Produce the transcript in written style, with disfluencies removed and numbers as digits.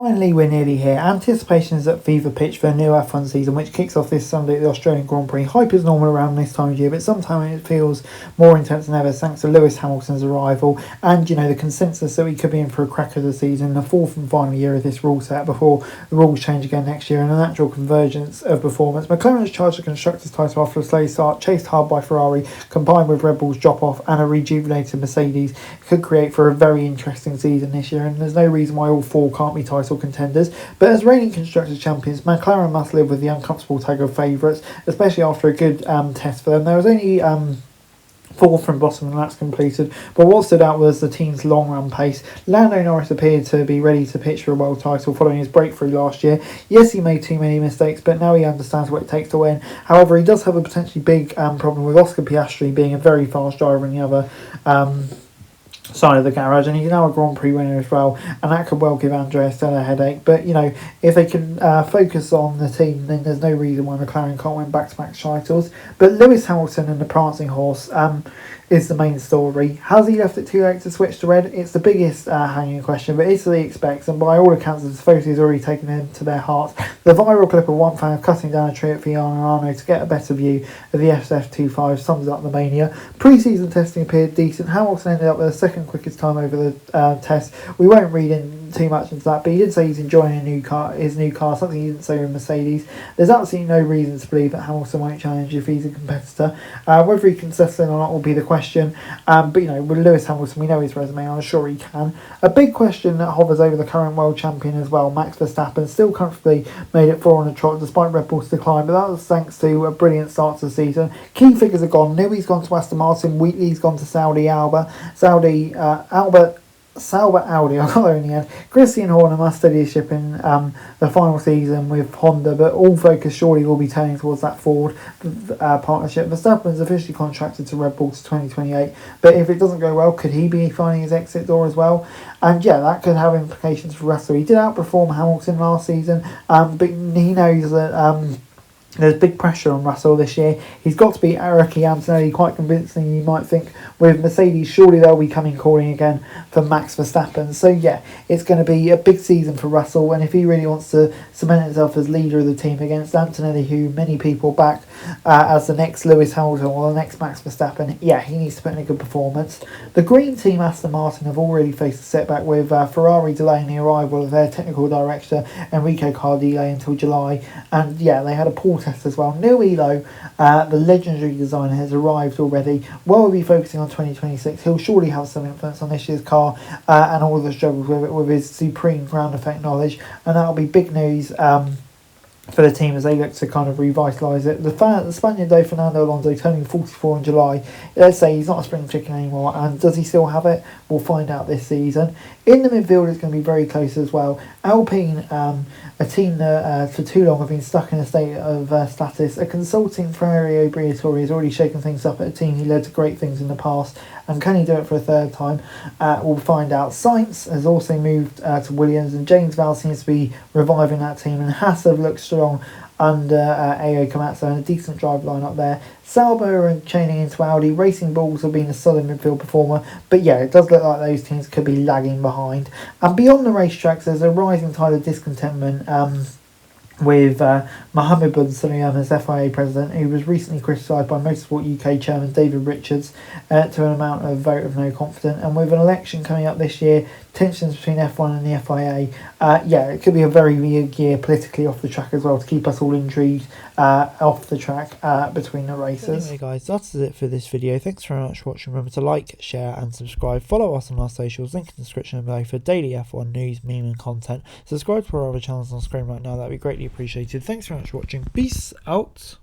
Finally, we're nearly here. Anticipation is at fever pitch for a new F1 season, which kicks off this Sunday at the Australian Grand Prix. Hype is normal around this time of year, but sometimes it feels more intense than ever thanks to Lewis Hamilton's arrival and, the consensus that we could be in for a crack of the season, the fourth and final year of this rule set before the rules change again next year, and a natural convergence of performance. McLaren has charged the Constructors' title after a slow start, chased hard by Ferrari, combined with Red Bull's drop-off and a rejuvenated Mercedes, could create for a very interesting season this year, and there's no reason why all four can't be title contenders. But as reigning Constructors champions, McLaren must live with the uncomfortable tag of favourites, especially after a good test for them. There was only fourth from bottom and that's completed, but what stood out was the team's long run pace. Lando Norris appeared to be ready to pitch for a world title following his breakthrough last year. Yes, he made too many mistakes, but now he understands what it takes to win. However, he does have a potentially big problem with Oscar Piastri being a very fast driver in the other side of the garage, and he's now a Grand Prix winner as well, and that could well give Andrea Stella a headache. But if they can focus on the team, then there's no reason why McLaren can't win back-to-back titles. But Lewis Hamilton and the prancing horse is the main story. Has he left it too late to switch to red? It's the biggest hanging question, but Italy expects, and by all accounts, the Tifosi has already taken him to their hearts. The viral clip of one fan cutting down a tree at Fiorano to get a better view of the SF25 sums up the mania. Pre-season testing appeared decent. Hamilton ended up with the second quickest time over the test. We won't read in too much into that, but he did say he's enjoying his new car, something he didn't say with Mercedes. There's absolutely no reason to believe that Hamilton won't challenge if he's a competitor. Whether he can settle in or not will be the question. But with Lewis Hamilton, we know his resume, I'm sure he can. A big question that hovers over the current world champion as well, Max Verstappen, still comfortably made it 4 on the trot despite Red Bull's decline, but that was thanks to a brilliant start to the season. Key figures are gone. Newey's gone to Aston Martin, Wheatley's gone to Sauber Audi, I got there in the end. Christian Horner must steady his ship in the final season with Honda, but all focus surely will be turning towards that Ford partnership. Verstappen's officially contracted to Red Bull to 2028, but if it doesn't go well, could he be finding his exit door as well? And that could have implications for Russell. He did outperform Hamilton last season, but he knows that there's big pressure on Russell this year. He's got to beat Ricky Antonelli quite convincingly, you might think. With Mercedes, surely they'll be coming calling again for Max Verstappen. So it's going to be a big season for Russell, and if he really wants to cement himself as leader of the team against Antonelli, who many people back as the next Lewis Hamilton or the next Max Verstappen, he needs to put in a good performance. The Green Team Aston Martin have already faced a setback with Ferrari delaying the arrival of their technical director Enrico Cardile until July, and they had a poor test as well. Neil Elo, the legendary designer, has arrived already. While we'll be focusing on 2026, he'll surely have some influence on this year's car and all the struggles with it, with his supreme ground effect knowledge, and that'll be big news for the team as they look to kind of revitalise it. The Spaniard though, Fernando Alonso, turning 44 in July. Let's say he's not a spring chicken anymore, and does he still have it? We'll find out this season. In the midfield, it's going to be very close as well. Alpine, a team that for too long have been stuck in a state of status. A consulting Mario Briatore has already shaken things up at a team he led to great things in the past, and can he do it for a third time? We'll find out. Sainz has also moved to Williams, and James Vowles seems to be reviving that team, and Haas have looked strong under Ao Komatsu, and a decent drive line up there. Sauber are chaining into Audi. Racing Bulls have been a solid midfield performer, but it does look like those teams could be lagging behind. And beyond the racetracks, there's a rising tide of discontentment with Mohammed bin Sulayem as FIA president, who was recently criticised by Motorsport UK chairman David Richards to an amount of vote of no confidence. And with an election coming up this year, tensions between F1 and the FIA, it could be a very weird year politically off the track as well, to keep us all intrigued off the track between the races. Anyway guys, that's it for this video. Thanks very much for watching. Remember to like, share and subscribe. Follow us on our socials, link in the description below for daily F1 news, meme and content. Subscribe to our other channels on screen right now, that'd be greatly appreciated. Thanks very much for watching. Peace out.